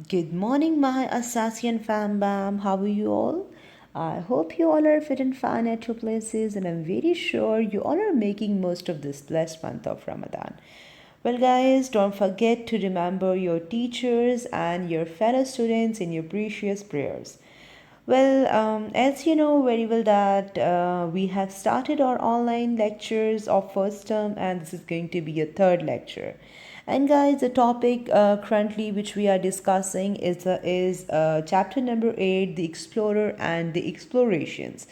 Good morning, my Assassin fam bam. How are you all? I hope you all are fit and fine at your places, and I'm very sure you all are making most of this blessed month of Ramadan. Well, guys, don't forget to remember your teachers and your fellow students in your precious prayers. Well, as you know very well that we have started our online lectures of first term, and this is going to be a third lecture. And guys, the topic currently which we are discussing is chapter number 8, the explorer and the explorations.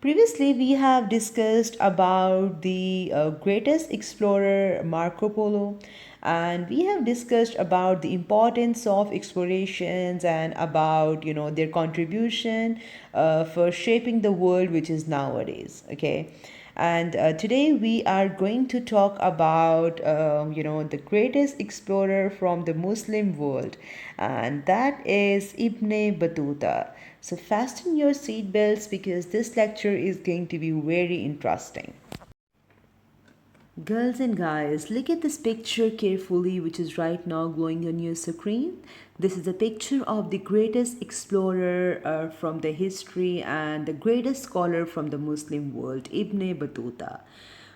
Previously, we have discussed about the greatest explorer Marco Polo, and we have discussed about the importance of explorations and about their contribution for shaping the world which is nowadays. Okay, and today we are going to talk about the greatest explorer from the Muslim world, and that is Ibn Battuta. So fasten your seatbelts because this lecture is going to be very interesting. Girls and guys, look at this picture carefully, which is right now glowing on your screen. This is a picture of the greatest explorer from the history and the greatest scholar from the Muslim world, Ibn Battuta.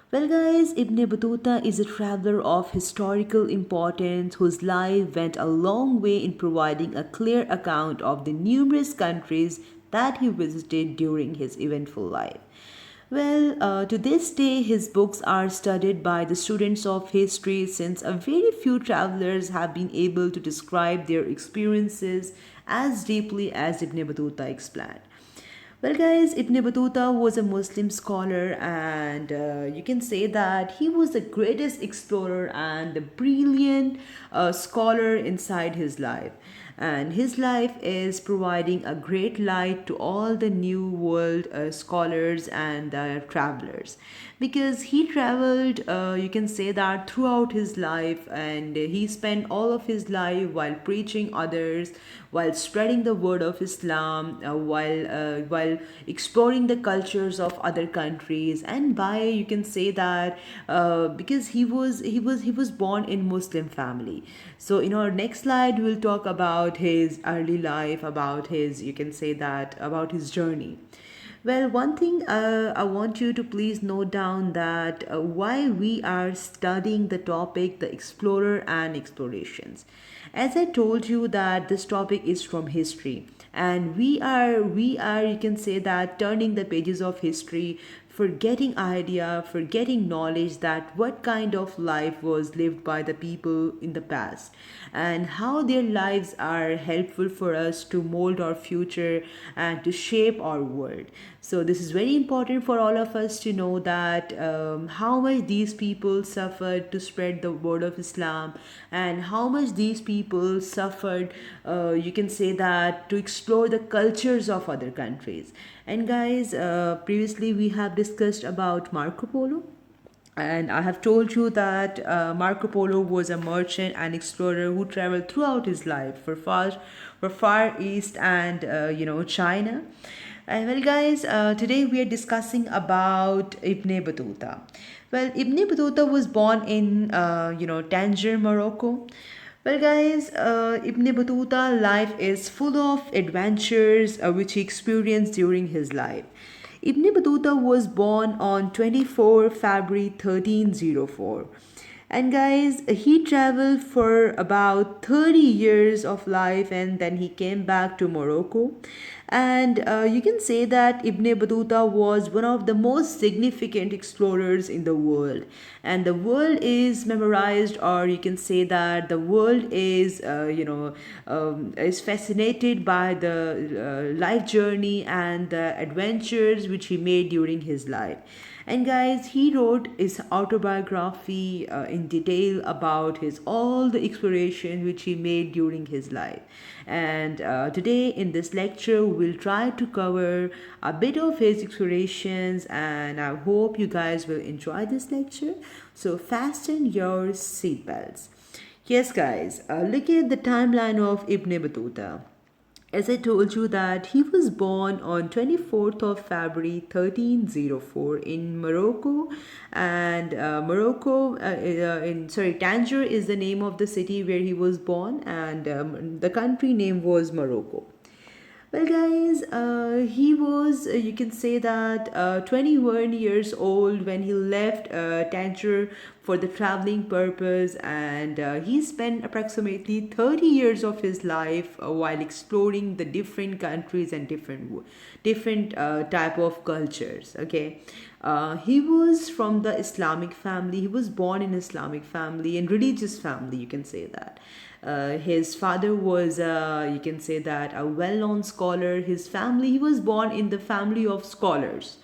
Well, guys, Ibn Battuta is a traveler of historical importance whose life went a long way in providing a clear account of the numerous countries that he visited during his eventful life. Well, to this day, his books are studied by the students of history since a very few travelers have been able to describe their experiences as deeply as Ibn Battuta explained. Well, guys, Ibn Battuta was a Muslim scholar, and you can say that he was the greatest explorer and the brilliant scholar inside his life. And his life is providing a great light to all the new world scholars and travelers, because he traveled, you can say that, throughout his life, and he spent all of his life while preaching others, while spreading the word of Islam, while exploring the cultures of other countries, and by, you can say that, because he was born in Muslim family. So in our next slide, we'll talk about his early life, about his, you can say that, about his journey. Well, one thing I want you to please note down that why we are studying the topic, the explorer and explorations. As I told you that this topic is from history, and we are, you can say that, turning the pages of history for getting idea, for getting knowledge that what kind of life was lived by the people in the past, and how their lives are helpful for us to mold our future and to shape our world. So this is very important for all of us to know that how much these people suffered to spread the word of Islam, and how much these people suffered, you can say that, to explore the cultures of other countries. And guys, previously we have discussed about Marco Polo, and I have told you that Marco Polo was a merchant and explorer who traveled throughout his life for Far East and China. And well, guys, today we are discussing about Ibn Battuta. Well, Ibn Battuta was born in Tangier, Morocco. Well, guys, Ibn Battuta life is full of adventures which he experienced during his life. Ibn Battuta was born on 24 February 1304. And guys, he traveled for about 30 years of life, and then he came back to Morocco. And you can say that Ibn Battuta was one of the most significant explorers in the world. And the world is memorized, or you can say that the world is fascinated by the life journey and the adventures which he made during his life. And guys, he wrote his autobiography in detail about his all the exploration which he made during his life. And today in this lecture, we'll try to cover a bit of his explorations, and I hope you guys will enjoy this lecture. So fasten your seatbelts. Yes, guys, look at the timeline of Ibn Battuta. As I told you that he was born on 24th of February 1304 in Morocco, and Tangier is the name of the city where he was born, and the country name was Morocco. Well, guys, he was, you can say that, 21 years old when he left Tangier for the traveling purpose, and he spent approximately 30 years of his life while exploring the different countries and different type of cultures. Okay, he was from the Islamic family. He was born in Islamic family and religious family. You can say that. His father was, you can say that, a well-known scholar. His family, he was born in the family of scholars.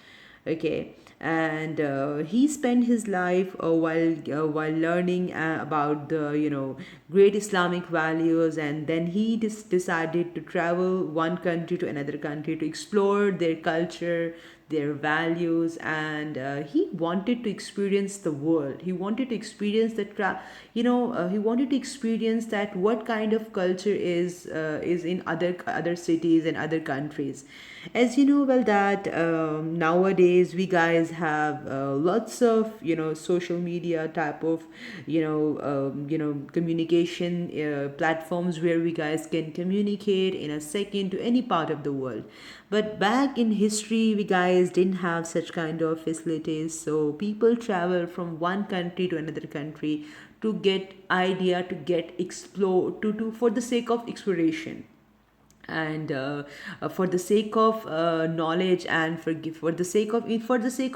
Okay, and he spent his life while learning about the great Islamic values, and then he decided to travel one country to another country to explore their culture, their values, and he wanted to experience the world. He wanted to experience he wanted to experience that what kind of culture is in other cities and other countries. As you know well that nowadays we guys have lots of social media type of communication platforms where we guys can communicate in a second to any part of the world. But back in history, we guys didn't have such kind of facilities, so people travel from one country to another country to get idea, to get explore, to for the sake of exploration, and for the sake of knowledge, and for the sake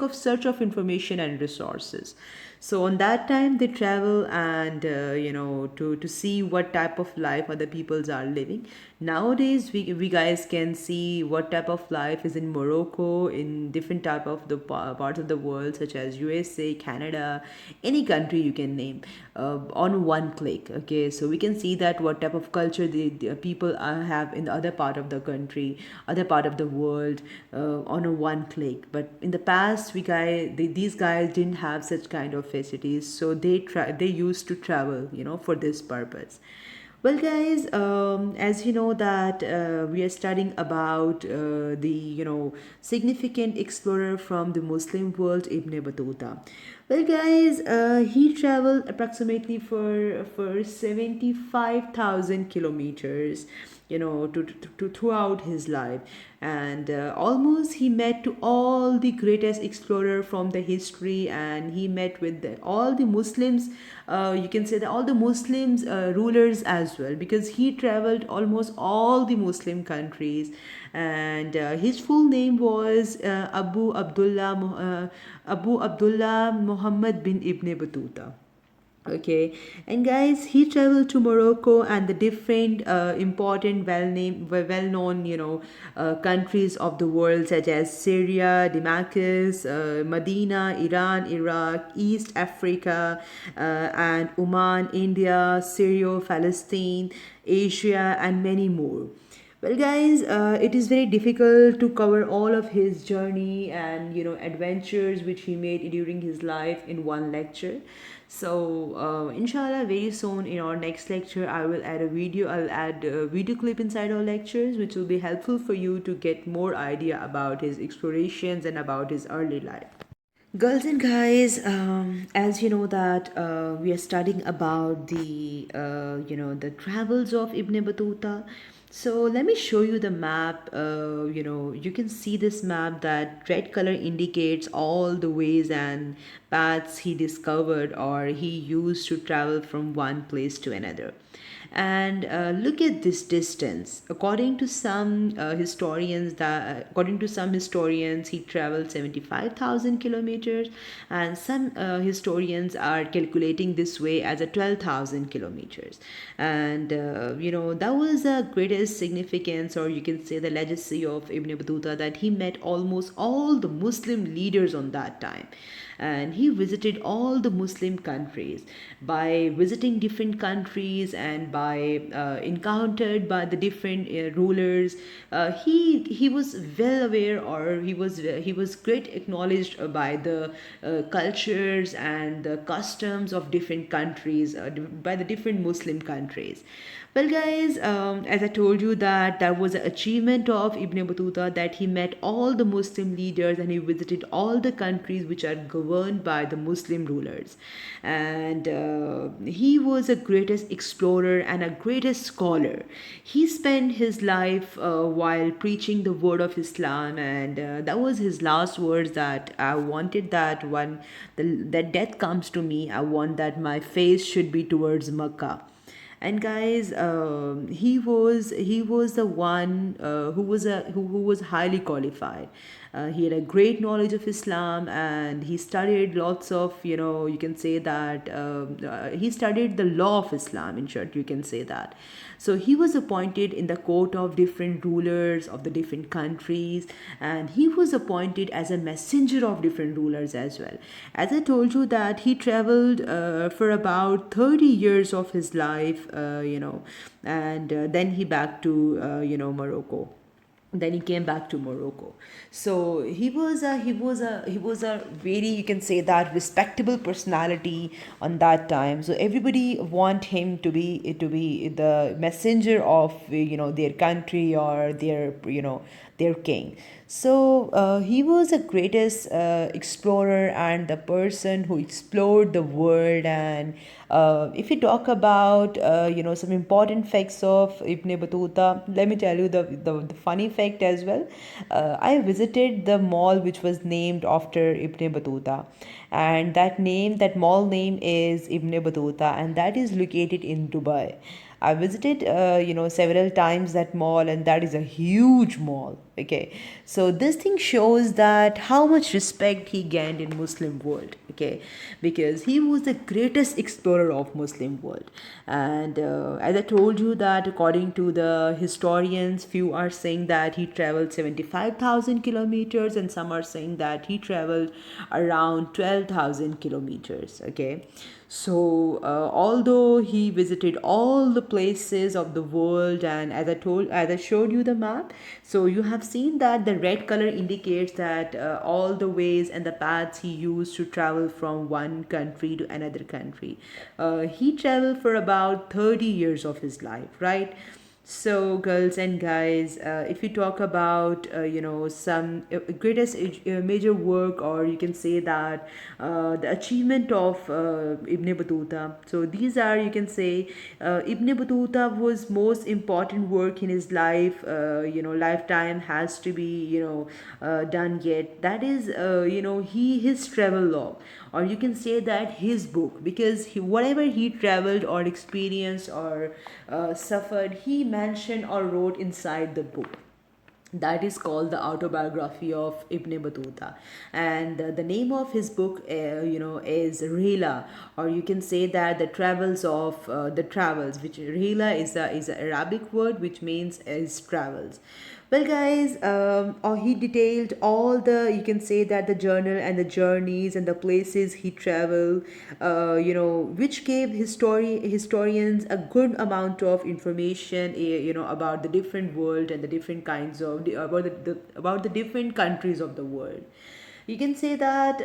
of search of information and resources. So on that time they travel, and to see what type of life other peoples are living. Nowadays we guys can see what type of life is in Morocco, in different type of the parts of the world, such as USA, Canada, any country you can name, on one click. Okay, so we can see that what type of culture the people have in the other part of the country, other part of the world, on a one click. But in the past, these guys didn't have such kind of facilities, so they used to travel, for this purpose. Well, guys, as you know that we are studying about the significant explorer from the Muslim world, Ibn Battuta. Well, guys, he traveled approximately for 75,000 kilometers, to throughout his life, and almost he met to all the greatest explorer from the history, and he met with all the Muslims. You can say that all the Muslims rulers as well, because he traveled almost all the Muslim countries, and his full name was Abu Abdullah Muhammad bin Ibn Battuta. Okay, and guys, he traveled to Morocco and the different important, well-known, countries of the world, such as Syria, Damascus, Medina, Iran, Iraq, East Africa, and Oman, India, Syria, Palestine, Asia, and many more. Well, guys, it is very difficult to cover all of his journey and adventures which he made during his life in one lecture. So, inshallah, very soon in our next lecture, I will add a video. I'll add a video clip inside our lectures, which will be helpful for you to get more idea about his explorations and about his early life. Girls and guys, as you know that we are studying about the travels of Ibn Battuta. So let me show you the map. You can see this map, that red color indicates all the ways and paths he discovered or he used to travel from one place to another. And look at this distance. According to some historians, he traveled 75,000 kilometers, and some historians are calculating this way as a 12,000 kilometers. And that was the greatest significance, or you can say the legacy of Ibn Battuta, that he met almost all the Muslim leaders on that time. and he visited all the Muslim countries. By visiting different countries and by encountered by the different rulers, he was well aware, or he was great acknowledged by the cultures and the customs of different countries, by the different Muslim countries. Well, guys, as I told you that was an achievement of Ibn Battuta, that he met all the Muslim leaders and he visited all the countries which are governed by the Muslim rulers, and he was a greatest explorer and a greatest scholar. He spent his life while preaching the word of Islam, and that was his last words, that I wanted that when that death comes to me, I want that my face should be towards Makkah. And guys, he was the one who was highly qualified. He had a great knowledge of Islam, and he studied lots of, you can say that he studied the law of Islam, in short, you can say that. So he was appointed in the court of different rulers of the different countries, and he was appointed as a messenger of different rulers as well. As I told you that he traveled for about 30 years of his life, and then he back to Morocco. Then he came back to Morocco. So he was a very, you can say that, respectable personality on that time. So everybody want him to be the messenger of their country, or their king. So he was the greatest explorer and the person who explored the world. And if you talk about some important facts of Ibn Battuta, let me tell you the funny fact as well. I visited the mall which was named after Ibn Battuta, and that mall name is Ibn Battuta, and that is located in Dubai. I visited, several times that mall, and that is a huge mall. Okay, so this thing shows that how much respect he gained in Muslim world. Okay, because he was the greatest explorer of Muslim world, and as I told you that according to the historians, few are saying that he traveled 75,000 kilometers, and some are saying that he traveled around 12,000 kilometers. Okay, so although he visited all the places of the world, and as I showed you the map, so you have seen that the red color indicates that all the ways and the paths he used to travel from one country to another country. He traveled for about 30 years of his life, right? So, girls and guys, if you talk about some greatest major work, or you can say that the achievement of Ibn Battuta. So these are, you can say, Ibn Battuta was most important work in his life. Lifetime has to be done yet. That is his travel log, or you can say that his book, because whatever he traveled or experienced or suffered, he mentioned or wrote inside the book. That is called the autobiography of Ibn Battuta, and the name of his book is Rihla, or you can say that the travels of the travels, which Rihla is a Arabic word which means is travels. Well, guys, he detailed all the, you can say that, the journal and the journeys and the places he traveled, which gave historians a good amount of information, about the different world and the different kinds of about the different countries of the world. You can say that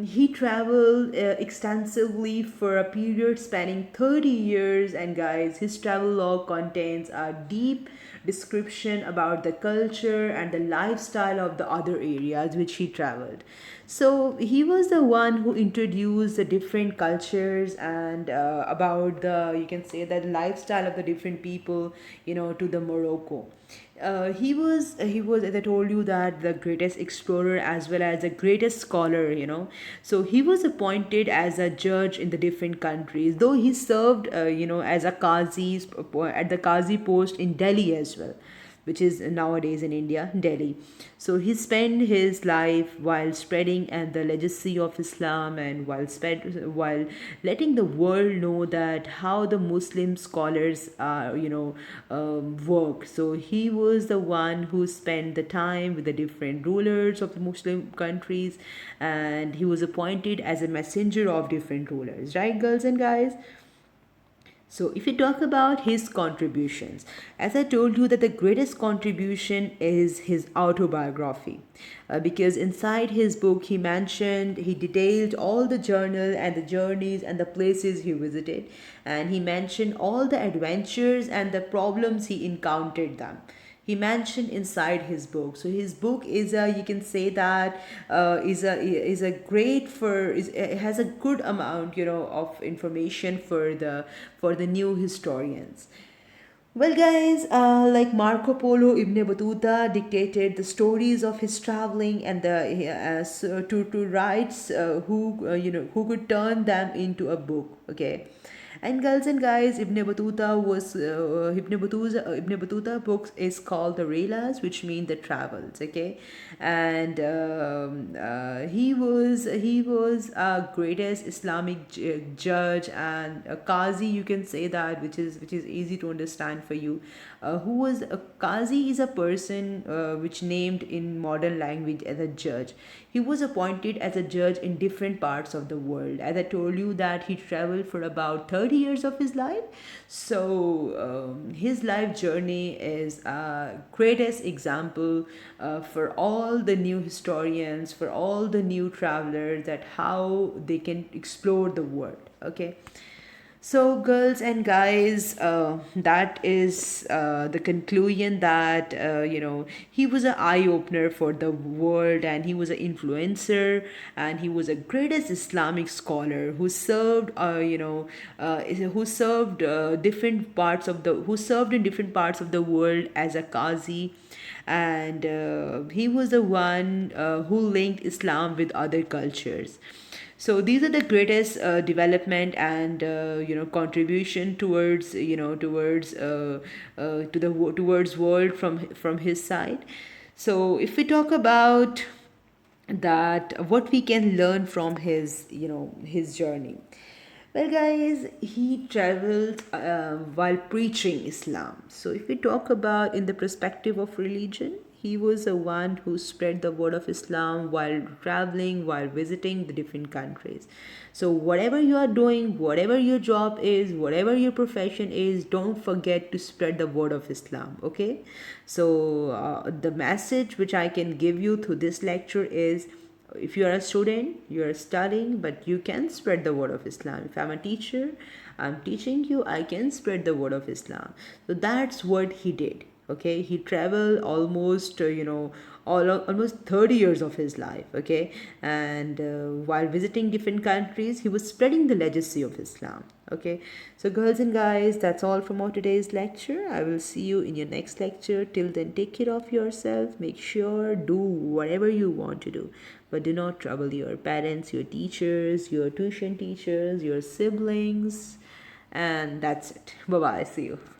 he traveled extensively for a period spanning 30 years, and guys, his travel log contains a deep description about the culture and the lifestyle of the other areas which he traveled. So he was the one who introduced the different cultures and about the, you can say that, lifestyle of the different people, to the Morocco. He was, as I told you, that the greatest explorer as well as the greatest scholar. So he was appointed as a judge in the different countries, though he served as a qazi at the qazi post in Delhi as well. which is nowadays in India, Delhi. So he spent his life while spreading and the legacy of Islam, and while letting the world know that how the Muslim scholars work. So he was the one who spent the time with the different rulers of the Muslim countries, and he was appointed as a messenger of different rulers, right, girls and guys? So, if we talk about his contributions, as I told you, that the greatest contribution is his autobiography, because inside his book he detailed all the journal and the journeys and the places he visited, and he mentioned all the adventures and the problems he encountered them. He mentioned inside his book. So his book is a, you can say that, is a great for is it has a good amount, of information for the new historians. Well, guys, like Marco Polo, Ibn Battuta dictated the stories of his traveling, and to writes who could turn them into a book. Okay, and girls and guys, Ibn Battuta books is called the Relas, which mean the travels. Okay, and he was a greatest Islamic judge and a qazi, you can say that, which is easy to understand for you. Who was a qazi is a person which named in modern language as a judge. He was appointed as a judge in different parts of the world. As I told you that he traveled for about 30 years of his life. So his life journey is a greatest example for all the new historians, for all the new travelers, that how they can explore the world. Okay. So, girls and guys, that is the conclusion that, he was an eye opener for the world, and he was an influencer, and he was a greatest Islamic scholar who served, who served in different parts of the world as a qazi, and he was the one who linked Islam with other cultures. So these are the greatest development and contribution towards towards world from his side. So if we talk about that, what we can learn from his journey. Well, guys, he traveled while preaching Islam. So, if we talk about in the perspective of religion, he was the one who spread the word of Islam while traveling, while visiting the different countries. So, whatever you are doing, whatever your job is, whatever your profession is, don't forget to spread the word of Islam. Okay. So, the message which I can give you through this lecture is, if you are a student, you are studying, but you can spread the word of Islam. If I'm a teacher, I'm teaching you, I can spread the word of Islam. So that's what he did. Okay, he traveled almost almost 30 years of his life. Okay, and while visiting different countries, he was spreading the legacy of Islam. Okay, so girls and guys, that's all from our today's lecture. I will see you in your next lecture. Till then, take care of yourself. Make sure do whatever you want to do, but do not trouble your parents, your teachers, your tuition teachers, your siblings, and that's it. Bye bye. See you.